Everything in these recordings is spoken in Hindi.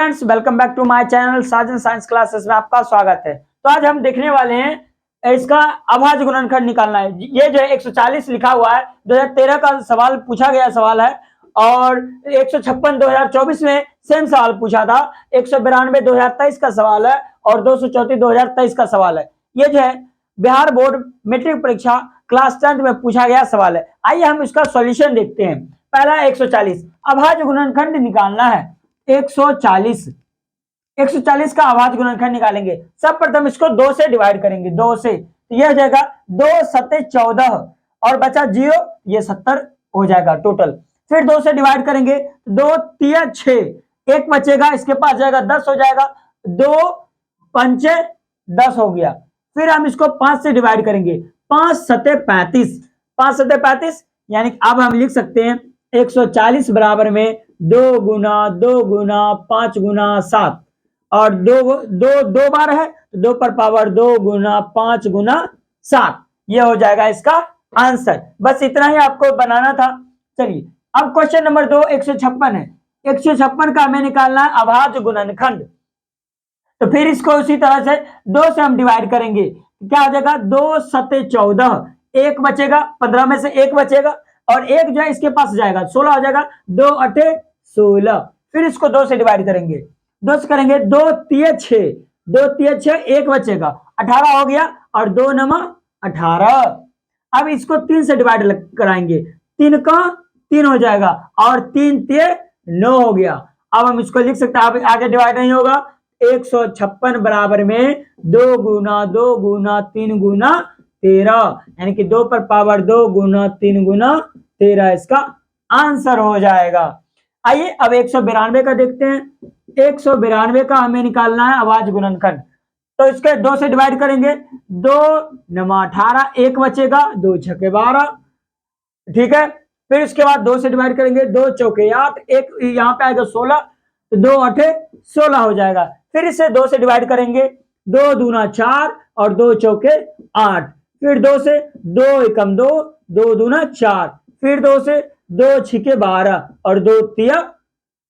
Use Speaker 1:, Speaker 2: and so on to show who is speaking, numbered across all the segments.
Speaker 1: Friends, welcome back to my channel Sajan science classes में आपका स्वागत है। तो आज हम देखने वाले हैं इसका अभाज्य गुणनखंड निकालना है। ये जो है 140 लिखा हुआ है, 2013 का सवाल पूछा गया सवाल है और 156 2024 में सेम सवाल पूछा था। 192 2023 का सवाल है और 234 2023 का सवाल है। ये जो है बिहार बोर्ड मैट्रिक परीक्षा क्लास 10 में पूछा गया सवाल है। आइए हम इसका सॉल्यूशन देखते हैं। पहला 140 अभाज्य गुणनखंड निकालना है। 140 का अभाज्य गुणनखंड निकालेंगे। सब प्रथम इसको 2 से डिवाइड करेंगे, 2 से, तो यह हो जाएगा 2 सत्ते 14 और बचा 0, ये 70 हो जाएगा टोटल। फिर 2 से डिवाइड करेंगे, 2 तिया 6, एक बचेगा, इसके पास जाएगा 10 हो जाएगा, 2 पंचे 10 हो गया। फिर हम इसको 5 से डिवाइड करेंगे, 5 सत्ते 35, 5 सत्ते 35, यानी अब हम लिख सकते हैं 140 बराबर में 2 गुना 2 गुना 5 गुना 7 और 2 बार है, 2 पर पावर 2 गुना 5 गुना 7, ये हो जाएगा इसका आंसर। बस इतना ही आपको बनाना था। चलिए अब क्वेश्चन नंबर 2 156 है। 156 का हमें निकालना है अभाज्य गुणनखंड। तो फिर इसको उसी तरह से 2 से हम डिवाइड करेंगे, क्या हो जाएगा 2 सत्ते 14, एक बचेगा, 15 में से एक बचेगा और एक जो है इसके पास जाएगा, 16 हो जाएगा, 2 अठे 16। फिर इसको 2 से डिवाइड करेंगे, 2 से करेंगे, 2 तिया 6, 2 तिया 6, एक बचेगा, 18 हो गया और 2 नमा 18। अब इसको 3 से डिवाइड कराएंगे, 3 का 3 हो जाएगा और 3 तिये 9 हो गया। अब हम इसको लिख सकते हैं, अब आगे डिवाइड नहीं होगा, 156 बराबर में 2 गुना 2 गुना 3 गुना 13, यानी कि 2 पर पावर 2 गुना 3 गुना 13 इसका आंसर हो जाएगा। आइए अब 192 का देखते हैं। 192 का हमें निकालना है अभाज्य गुणनखंड। तो इसके 2 से डिवाइड करेंगे, 2 नमा 18, एक बचेगा, 2 छके 12, ठीक है। फिर इसके बाद 2 से डिवाइड करेंगे, 2 चौके 8, एक यहाँ पे आएगा 16, तो 2 अठे 16 हो जाएगा। फिर इसे 2 से डिवाइड करेंगे, 2 दूना 4 और 2 चौके 8, फिर 2 से 2 एकम 2, 2 दूना 4, फिर 2 से 2 छिके 12 और 2 तिया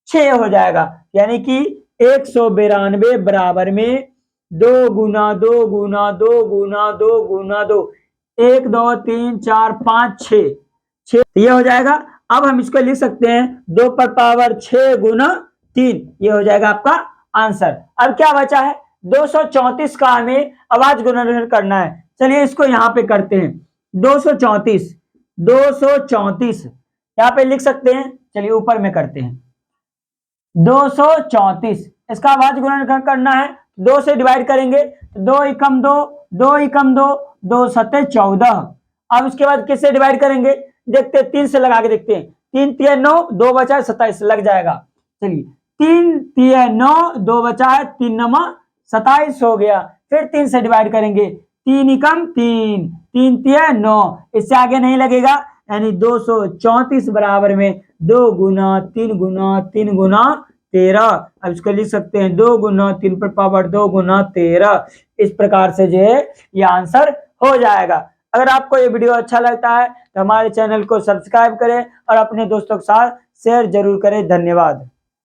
Speaker 1: 6 हो जाएगा। यानी कि 192 बराबर में 2 गुना 2 गुना 2 गुना 2 गुना 2, 1 2 3 4 5 6, ये हो जाएगा। अब हम इसको लिख सकते हैं 2 पर पावर 6 गुना 3, ये हो जाएगा आपका आंसर। अब क्या बचा है, 234 का हमें अभाज्य गुणनखंड करना है। चलिए इसको यहाँ पे करते हैं, 234 यहाँ पे लिख सकते हैं। चलिए ऊपर में करते हैं, 234 इसका अभाज्य गुणनखंड करना है। 2 से डिवाइड करेंगे, 2 एकम 2, 2 एकम 2, 2 सत्ते 14। अब इसके बाद किससे डिवाइड करेंगे, देखते हैं, 3 से लगा के देखते हैं, 3 तिया 9, 2 बचा है 27, लग जाएगा। चलिए 3 तिया 9, 2 बचा है, 3 नमा 27 हो गया। फिर 3 से डिवाइड करेंगे, 3 एकम 3, 3 तिया 9, इससे आगे नहीं लगेगा, यानी 234 बराबर में 2 गुना 3 गुना 3 गुना 13। अब इसको लिख सकते हैं 2 गुना 3 पर पावर 2 गुना 13। इस प्रकार से जो है ये आंसर हो जाएगा। अगर आपको ये वीडियो अच्छा लगता है तो हमारे चैनल को सब्सक्राइब करें और अपने दोस्तों के साथ शेयर जरूर करें। धन्यवाद।